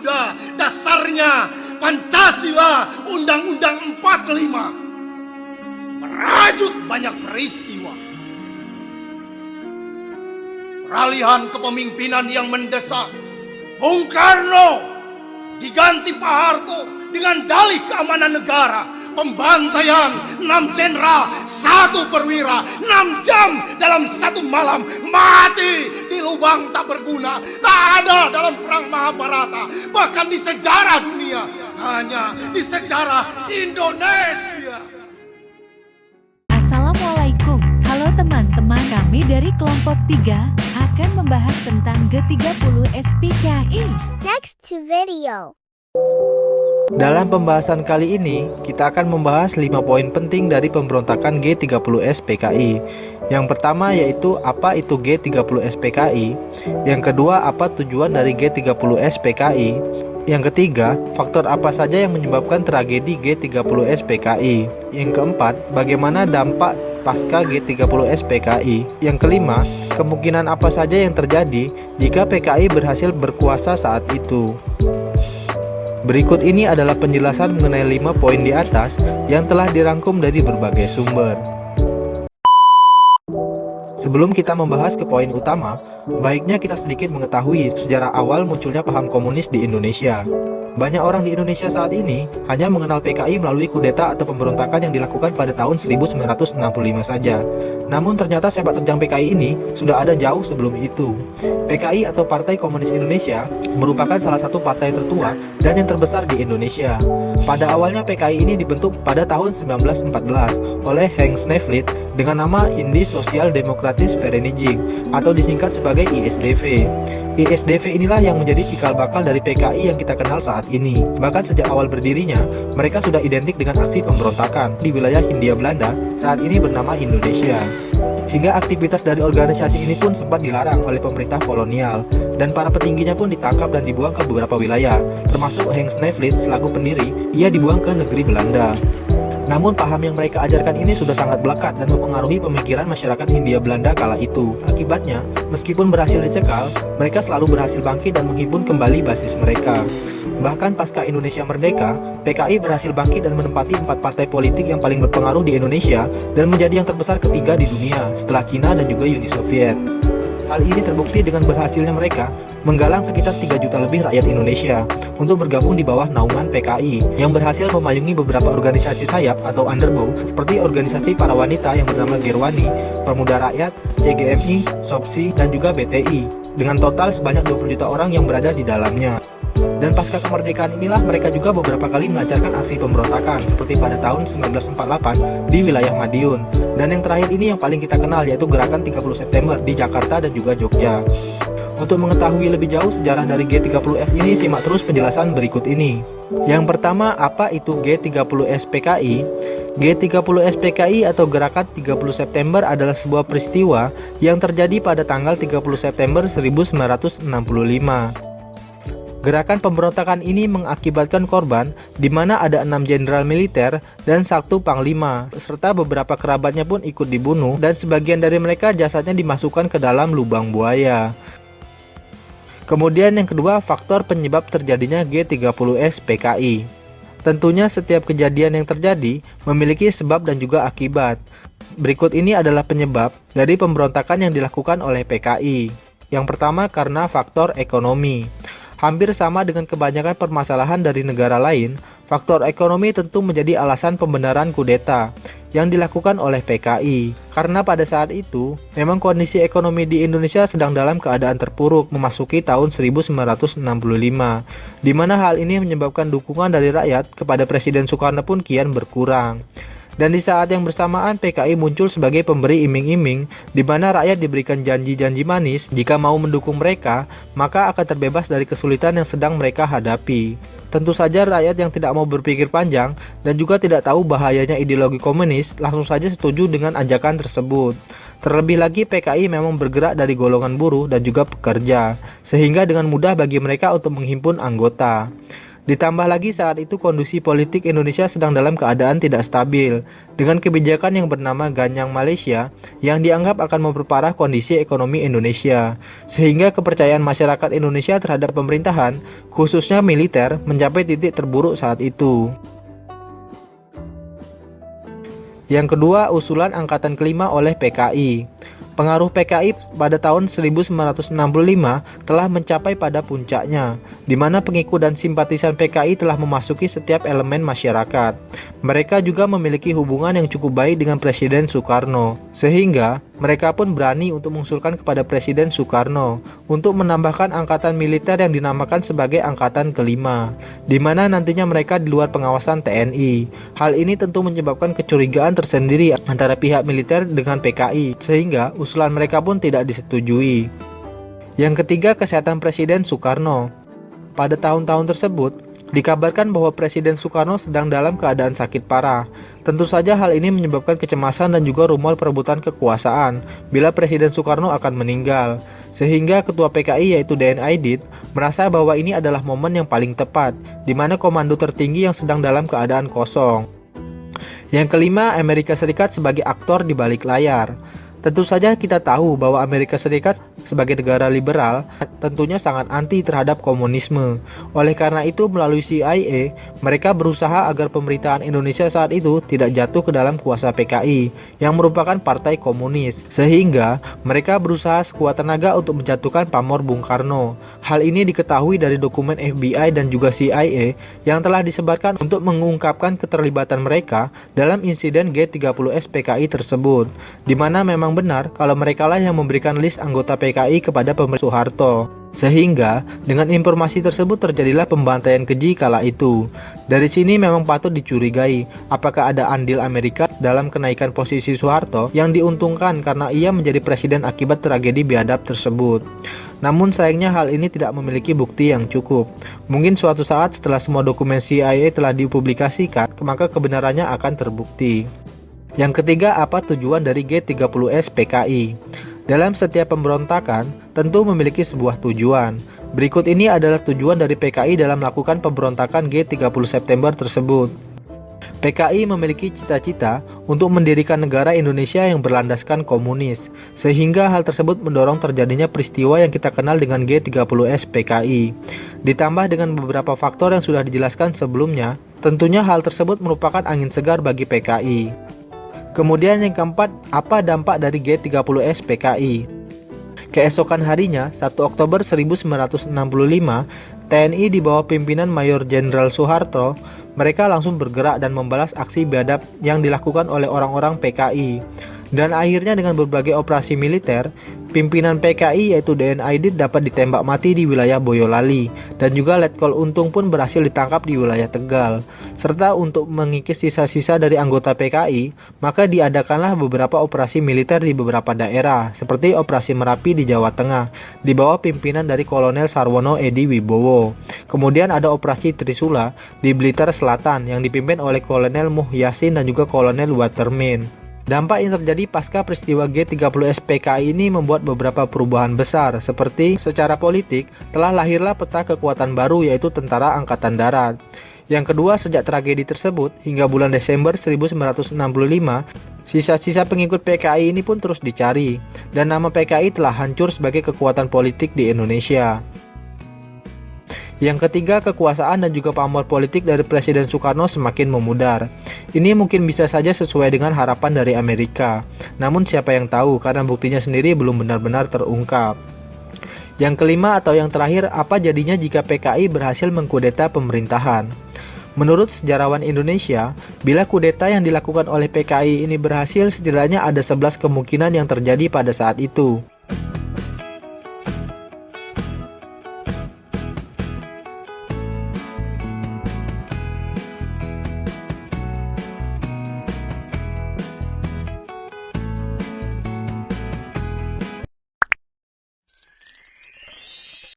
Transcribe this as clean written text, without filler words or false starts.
muda, dasarnya Pancasila Undang-Undang 45 merajut banyak peristiwa. Peralihan kepemimpinan yang mendesak, Bung Karno diganti Pak Harto dengan dalih keamanan negara. Pembantaian 6 jenderal, 1 perwira, 6 jam dalam 1 malam, mati di lubang tak berguna. Tak ada dalam perang Mahabharata, bahkan di sejarah dunia, hanya di sejarah Indonesia. Assalamualaikum, halo teman-teman, kami dari kelompok 3 akan membahas tentang G30 SPKI. Next to video. Dalam pembahasan kali ini, kita akan membahas 5 poin penting dari pemberontakan G30 SPKI. Yang pertama yaitu apa itu G30 SPKI. Yang kedua, apa tujuan dari G30 SPKI. Yang ketiga, faktor apa saja yang menyebabkan tragedi G30 SPKI. Yang keempat, bagaimana dampak pasca G30 SPKI. Yang kelima, kemungkinan apa saja yang terjadi jika PKI berhasil berkuasa saat itu. Berikut ini adalah penjelasan mengenai 5 poin di atas yang telah dirangkum dari berbagai sumber. Sebelum kita membahas ke poin utama, baiknya kita sedikit mengetahui sejarah awal munculnya paham komunis di Indonesia. Banyak orang di Indonesia saat ini hanya mengenal PKI melalui kudeta atau pemberontakan yang dilakukan pada tahun 1965 saja. Namun ternyata sepak terjang PKI ini sudah ada jauh sebelum itu. PKI atau Partai Komunis Indonesia merupakan salah satu partai tertua dan yang terbesar di Indonesia. Pada awalnya PKI ini dibentuk pada tahun 1914 oleh Henk Sneevliet dengan nama Indi Sosial Demokratis Vereniging atau disingkat sebagai ISDV. ISDV inilah yang menjadi cikal bakal dari PKI yang kita kenal saat ini. Bahkan sejak awal berdirinya, mereka sudah identik dengan aksi pemberontakan di wilayah Hindia Belanda, saat ini bernama Indonesia. Hingga aktivitas dari organisasi ini pun sempat dilarang oleh pemerintah kolonial, dan para petingginya pun ditangkap dan dibuang ke beberapa wilayah, termasuk Henk Sneevliet selaku pendiri, ia dibuang ke negeri Belanda. Namun paham yang mereka ajarkan ini sudah sangat melekat dan mempengaruhi pemikiran masyarakat Hindia Belanda kala itu. Akibatnya, meskipun berhasil dicekal, mereka selalu berhasil bangkit dan menghimpun kembali basis mereka. Bahkan pasca Indonesia merdeka, PKI berhasil bangkit dan menempati 4 partai politik yang paling berpengaruh di Indonesia dan menjadi yang terbesar ketiga di dunia setelah Cina dan juga Uni Soviet. Hal ini terbukti dengan berhasilnya mereka menggalang sekitar 3 juta lebih rakyat Indonesia untuk bergabung di bawah naungan PKI yang berhasil memayungi beberapa organisasi sayap atau underbow seperti organisasi para wanita yang bernama Gerwani, Pemuda Rakyat, CGMI, SOPSI, dan juga BTI dengan total sebanyak 20 juta orang yang berada di dalamnya. Dan pasca kemerdekaan inilah mereka juga beberapa kali melancarkan aksi pemberontakan seperti pada tahun 1948 di wilayah Madiun. Dan yang terakhir ini yang paling kita kenal yaitu gerakan 30 September di Jakarta dan juga Jogja. Untuk mengetahui lebih jauh sejarah dari G30S ini, simak terus penjelasan berikut ini. Yang pertama, apa itu G30 SPKI? G30 SPKI atau Gerakan 30 September adalah sebuah peristiwa yang terjadi pada tanggal 30 September 1965. Gerakan pemberontakan ini mengakibatkan korban, di mana ada 6 jenderal militer dan 1 panglima, serta beberapa kerabatnya pun ikut dibunuh, dan sebagian dari mereka jasadnya dimasukkan ke dalam lubang buaya. Kemudian yang kedua, faktor penyebab terjadinya G30S PKI. Tentunya setiap kejadian yang terjadi memiliki sebab dan juga akibat. Berikut ini adalah penyebab dari pemberontakan yang dilakukan oleh PKI. Yang pertama, karena faktor ekonomi. Hampir sama dengan kebanyakan permasalahan dari negara lain, faktor ekonomi tentu menjadi alasan pembenaran kudeta yang dilakukan oleh PKI. Karena pada saat itu, memang kondisi ekonomi di Indonesia sedang dalam keadaan terpuruk memasuki tahun 1965, di mana hal ini menyebabkan dukungan dari rakyat kepada Presiden Soekarno pun kian berkurang. Dan di saat yang bersamaan PKI muncul sebagai pemberi iming-iming di mana rakyat diberikan janji-janji manis jika mau mendukung mereka, maka akan terbebas dari kesulitan yang sedang mereka hadapi. Tentu saja rakyat yang tidak mau berpikir panjang dan juga tidak tahu bahayanya ideologi komunis langsung saja setuju dengan ajakan tersebut. Terlebih lagi PKI memang bergerak dari golongan buruh dan juga pekerja, sehingga dengan mudah bagi mereka untuk menghimpun anggota. Ditambah lagi saat itu kondisi politik Indonesia sedang dalam keadaan tidak stabil, dengan kebijakan yang bernama Ganyang Malaysia yang dianggap akan memperparah kondisi ekonomi Indonesia, sehingga kepercayaan masyarakat Indonesia terhadap pemerintahan, khususnya militer, mencapai titik terburuk saat itu. Yang kedua, usulan angkatan kelima oleh PKI. Pengaruh PKI pada tahun 1965 telah mencapai pada puncaknya, di mana pengikut dan simpatisan PKI telah memasuki setiap elemen masyarakat. Mereka juga memiliki hubungan yang cukup baik dengan Presiden Soekarno, sehingga mereka pun berani untuk mengusulkan kepada Presiden Soekarno untuk menambahkan angkatan militer yang dinamakan sebagai angkatan kelima, di mana nantinya mereka di luar pengawasan TNI. Hal ini tentu menyebabkan kecurigaan tersendiri antara pihak militer dengan PKI, sehingga usulan mereka pun tidak disetujui. Yang ketiga, kesehatan Presiden Soekarno. Pada tahun-tahun tersebut, dikabarkan bahwa Presiden Soekarno sedang dalam keadaan sakit parah. Tentu saja hal ini menyebabkan kecemasan dan juga rumor perebutan kekuasaan bila Presiden Soekarno akan meninggal. Sehingga Ketua PKI yaitu D.N. Aidit merasa bahwa ini adalah momen yang paling tepat, di mana komando tertinggi yang sedang dalam keadaan kosong. Yang kelima, Amerika Serikat sebagai aktor di balik layar. Tentu saja kita tahu bahwa Amerika Serikat sebagai negara liberal tentunya sangat anti terhadap komunisme. Oleh karena itu melalui CIA, mereka berusaha agar pemerintahan Indonesia saat itu tidak jatuh ke dalam kuasa PKI yang merupakan partai komunis. Sehingga mereka berusaha sekuat tenaga untuk menjatuhkan pamor Bung Karno. Hal ini diketahui dari dokumen FBI dan juga CIA yang telah disebarkan untuk mengungkapkan keterlibatan mereka dalam insiden G30S PKI tersebut, di mana memang benar kalau merekalah yang memberikan list anggota PKI kepada pemerintah Soeharto. Sehingga dengan informasi tersebut terjadilah pembantaian keji kala itu. Dari sini memang patut dicurigai apakah ada andil Amerika dalam kenaikan posisi Soeharto yang diuntungkan karena ia menjadi presiden akibat tragedi biadab tersebut. Namun sayangnya hal ini tidak memiliki bukti yang cukup. Mungkin suatu saat setelah semua dokumen CIA telah dipublikasikan, maka kebenarannya akan terbukti. Yang ketiga, apa tujuan dari G30S PKI? Dalam setiap pemberontakan, tentu memiliki sebuah tujuan. Berikut ini adalah tujuan dari PKI dalam melakukan pemberontakan G30 September tersebut. PKI memiliki cita-cita untuk mendirikan negara Indonesia yang berlandaskan komunis, sehingga hal tersebut mendorong terjadinya peristiwa yang kita kenal dengan G30S PKI. Ditambah dengan beberapa faktor yang sudah dijelaskan sebelumnya, tentunya hal tersebut merupakan angin segar bagi PKI. Kemudian yang keempat, apa dampak dari G30S PKI? Keesokan harinya, 1 Oktober 1965, TNI di bawah pimpinan Mayor Jenderal Soeharto, mereka langsung bergerak dan membalas aksi biadab yang dilakukan oleh orang-orang PKI. Dan akhirnya dengan berbagai operasi militer, pimpinan PKI yaitu D.N. Aidit dapat ditembak mati di wilayah Boyolali, dan juga Letkol Untung pun berhasil ditangkap di wilayah Tegal. Serta untuk mengikis sisa-sisa dari anggota PKI, maka diadakanlah beberapa operasi militer di beberapa daerah, seperti Operasi Merapi di Jawa Tengah, di bawah pimpinan dari Kolonel Sarwono Edi Wibowo. Kemudian ada Operasi Trisula di Blitar Selatan yang dipimpin oleh Kolonel Muhyasin dan juga Kolonel Watermin. Dampak yang terjadi pasca peristiwa G30S PKI ini membuat beberapa perubahan besar, seperti secara politik telah lahirlah peta kekuatan baru yaitu Tentara Angkatan Darat. Yang kedua, sejak tragedi tersebut hingga bulan Desember 1965, sisa-sisa pengikut PKI ini pun terus dicari, dan nama PKI telah hancur sebagai kekuatan politik di Indonesia. Yang ketiga, kekuasaan dan juga pamor politik dari Presiden Soekarno semakin memudar. Ini mungkin bisa saja sesuai dengan harapan dari Amerika. Namun siapa yang tahu karena buktinya sendiri belum benar-benar terungkap. Yang kelima atau yang terakhir, apa jadinya jika PKI berhasil mengkudeta pemerintahan? Menurut sejarawan Indonesia, bila kudeta yang dilakukan oleh PKI ini berhasil, setidaknya ada 11 kemungkinan yang terjadi pada saat itu.